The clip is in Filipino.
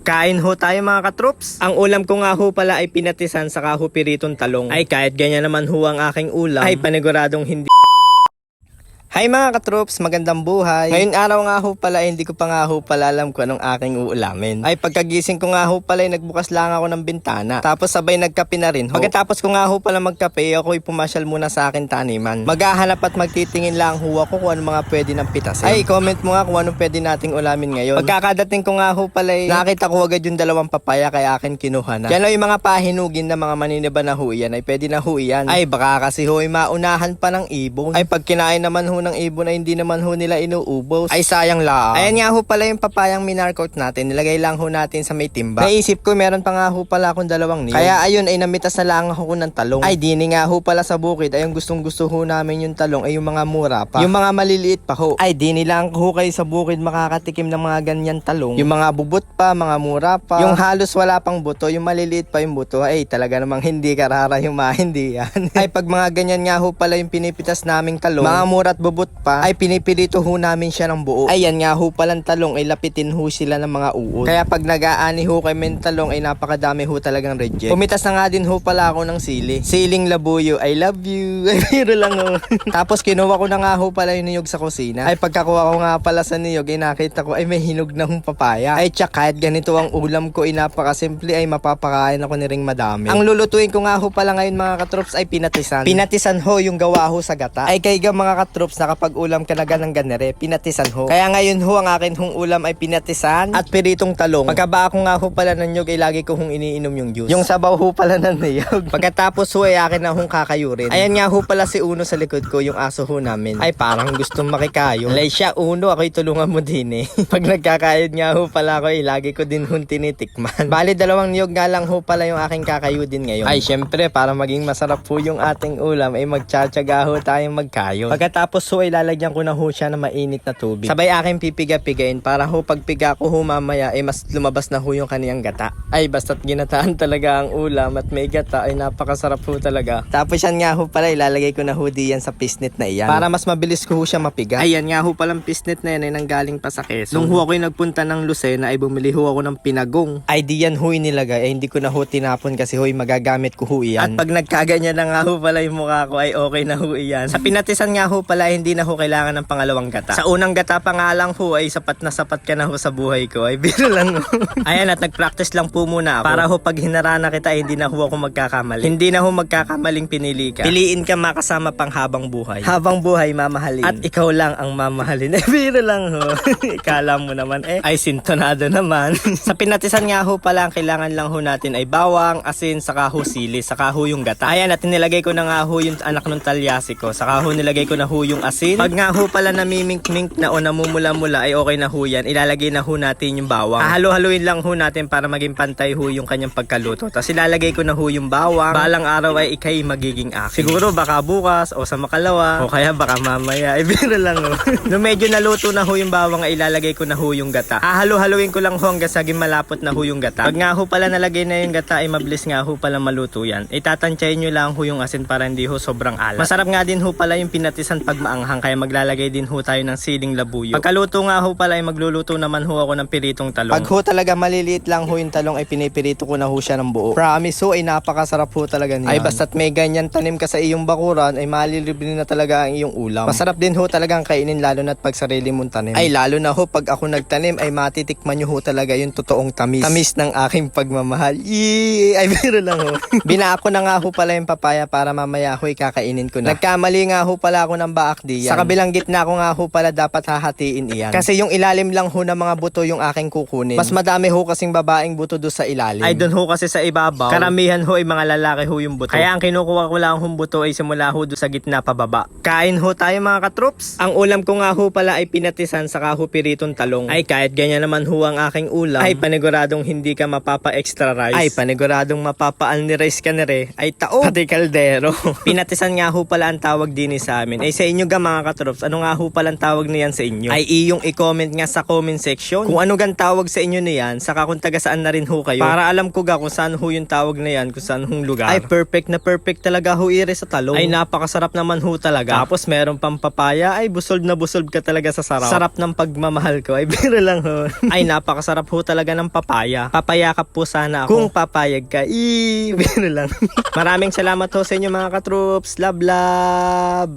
Kain ho tayo mga katrops. Ang ulam ko nga ho pala ay pinatisan sa piritong talong. Ay kahit ganyan naman ho ang aking ulam, ay paniguradong hindi. Hi mga katrops, magandang buhay. Ngayong araw nga ho pala, hindi ko pa nga ho pala alam kung anong aking uulamin. Ay pagkagising ko nga ho pala, nagbukas lang ako ng bintana. Tapos sabay nagkape na rin ho. Pagkatapos ko nga ho pala magkape, ako'y pumasyal muna sa akin taniman. Maghahanap at magtitingin lang ho ako kung anong mga pwede ng pitasin. Ay comment mo nga kung anong pwede nating ulamin ngayon. Pagkakadating ko nga ho pala, nakita ko agad yung dalawang papaya kaya akin kinuha na. Yan o yung mga pahinugin na mga maniniba na ho yan, ay pwede na ho yan. Ay baka kasi ho ay maunahan pa ng ibon. Ay pag kinain naman ho ng ibon ay hindi naman ho nila inuubos. Ay sayang lang. Ayan nga ho pala yung papayang minarkot natin. Nilagay lang ho natin sa may timba. Naisip ko meron pa nga ho pala akong dalawang niyog. Kaya ayun ay namitas na lang ako ng talong. Ay dini nga ho pala sa bukid ay yung gustong gusto ho namin yung talong ay yung mga mura pa. Yung mga maliliit pa ho. Ay dini lang ho kayo sa bukid makakatikim ng mga ganyan talong. Yung mga bubot pa, mga mura pa. Yung halos wala pang buto, yung maliliit pa yung buto. Ay talaga namang hindi karara yung mga hindi yan. Ay pag mga ganyan nga ho pala yung pinipitas naming talong, mga mura at bubot pa, ay pinipilito ho namin siya ng buo. Ayan nga ho palang talong ay lapitin ho sila ng mga uod. Kaya pag nag-aani ho kami ng talong ay napakadami ho talagang reject. Pumitas na nga din ho pala ako ng sili. Siling labuyo, I love you. Ay biro lang ho. Tapos kinuha ko na nga ho pala yung niyog sa kusina. Ay pagkakuha ko nga pala sa niyog ay nakita ko ay may hinog na hong papaya. Ay tsak kahit ganito ang ulam ko ay napakasimple ay mapapakain ako ni ring madami. Ang lulutuin ko nga ho pala ngayon mga katrops ay pinatisan. Pinatisan ho yung gawa ho sa gata. Ay kaiga mga katrops na kapag ulam ka na ganang ganere, pinatisan ho. Kaya ngayon ho, ang akin hong ulam ay pinatisan at piritong talong. Pagkaba ako nga ho pala ng nyog, ay lagi ko hong iniinom yung juice. Yung sabaw ho pala ng niyog. Pagkatapos ho, ay akin na hong kakayurin. Ayan nga ho pala si Uno sa likod ko, yung aso ho namin. Ay parang gustong makikayo. Alay siya, Uno, ako'y tulungan mo din eh. Pag nagkakayod nga ho pala ako, ay lagi ko din hong tinitikman. Bali, dalawang niyog nga lang ho pala yung aking kakayo din ngayon. Ay syempre, para maging masarap po yung ating ulam, ay magtsatsaga ho tayong magkayo. Pagkatapos ho, ay lalagyan ko na ho siya na mainit na tubig. Sabay aking pipiga-pigain para ho pagpiga ko ho mamaya ay mas lumabas na ho yung kaniyang gata. Ay basta't ginataan talaga ang ulam at may gata ay napakasarap ho talaga. Tapos yan nga ho pala ilalagay ko na ho diyan sa pisnit na iyan. Para mas mabilis ko ho siya mapiga. Ayan nga ho palang pisnit na yan ay nanggaling pa sa Quezon. Nung ho ako'y nagpunta ng Lucena ay bumili ho ako ng pinagong. Ay diyan ho inilagay ay hindi ko na ho tinapon kasi ho magagamit ko ho iyan. At pag nagkaganyan na nga ho pala yung mukha ko ay okay na ho iyan. Sa pinatisan nga ho pala hindi na ho kailangan ng pangalawang gata. Sa unang gata pa nga lang ho ay sapat na sapat ka na ho sa buhay ko. Ay biro lang ho. Ayan at nag-practice lang po muna ako. Para ho pag hinarana kita ay hindi na ho ako magkakamali. Hindi na ho magkakamaling pinili ka. Piliin ka makasama pang habang buhay. Habang buhay mamahalin. At ikaw lang ang mamahalin. Ay biro lang ho. Ikala mo naman ay sintonado naman. Sa pinatisan nga ho pala ang kailangan lang ho natin ay bawang, asin, saka ho sili, saka ho yung gata. Ayan at nilagay ko na nga ho yung anak ng talyasi ko. Saka ho nilagay ko na ho yung asin. Pag nga ho pala namimink-mink na o namumula-mula ay okay na ho yan. Ilalagay na ho natin yung bawang. Halo-haluin lang ho natin para maging pantay ho yung kanyang pagkaluto. Tapos ilalagay ko na ho yung bawang. Balang araw ay ikay magiging akin. Siguro baka bukas o sa makalawa o kaya baka mamaya. Ay biro lang ho. Nung medyo naluto na ho yung bawang ay ilalagay ko na ho yung gata. Halo-haluin ko lang ho hanggang saging malapot na ho yung gata. Pag nga ho pala nalagay na yung gata ay mabilis nga ho pala maluto yan. Itatantyayin nyo lang ho yung asin para hindi ho sobrang alat. Masarap nga din ho pala yung pinatisan pag maanghang kaya maglalagay din ho tayo ng siling labuyo. Pagkaluto nga ho pala ay magluluto naman ho ako ng piritong talong. Pag ho talaga maliliit lang ho yung talong ay pinipirito ko na ho siya ng buo. Promise ho ay napakasarap ho talaga niyan. Ay basta't may ganyan tanim ka sa iyong bakuran ay malilibre na talaga ang iyong ulam. Masarap din ho talagang kainin lalo na't pag sarili mong tanim. Ay lalo na ho pag ako nagtanim ay matitikman nyo ho talaga yung totoong tamis. Tamis ng aking pagmamahal. Yee! Ay biro lang ho. Binako na nga ho pala yung papaya para mamaya ho kakainin ko na. Nagkamali nga ho pala ako ng baak diyan. Sa kabilang gitna ko nga ho pala dapat hahatiin iyan. Kasi yung ilalim lang ho ng mga buto yung aking kukunin. Mas madami ho kasing babaeng buto do sa ilalim. Ay doon ho kasi sa ibabaw. Karamihan ho ay mga lalaki ho yung buto. Kaya ang kinukuha ko lang hong buto ay simula ho do sa gitna pababa. Kain ho tayo mga katrops. Ang ulam ko nga ho pala ay pinatisan sa piritong talong. Ay kahit ganyan naman ho ang aking ulam ay paniguradong hindi ka mapapa-extra rice. Ay paniguradong mapapa-alni rice ka na re. Ay tao. Pati kaldero. Pinatisan nga ho pala ang tawag din sa amin. Ay sa inyo ga mga katrops, ano nga ho palang tawag niyan sa inyo? Ay iyong i-comment nga sa comment section kung ano gan tawag sa inyo niyan, saka kung taga saan na rin ho kayo. Para alam ko ga kung saan ho yung tawag na yan, kung saan hong lugar. Ay perfect na perfect talaga ho ire sa talong. Ay napakasarap naman ho talaga. Tapos meron pang papaya, ay busog na busog ka talaga sa sarap. Sarap ng pagmamahal ko, ay biro lang ho. Ay napakasarap ho talaga ng papaya. Papayakap po sana ako. Kung papayag ka, biro lang. Maraming salamat ho sa inyo mga katrops. Love love!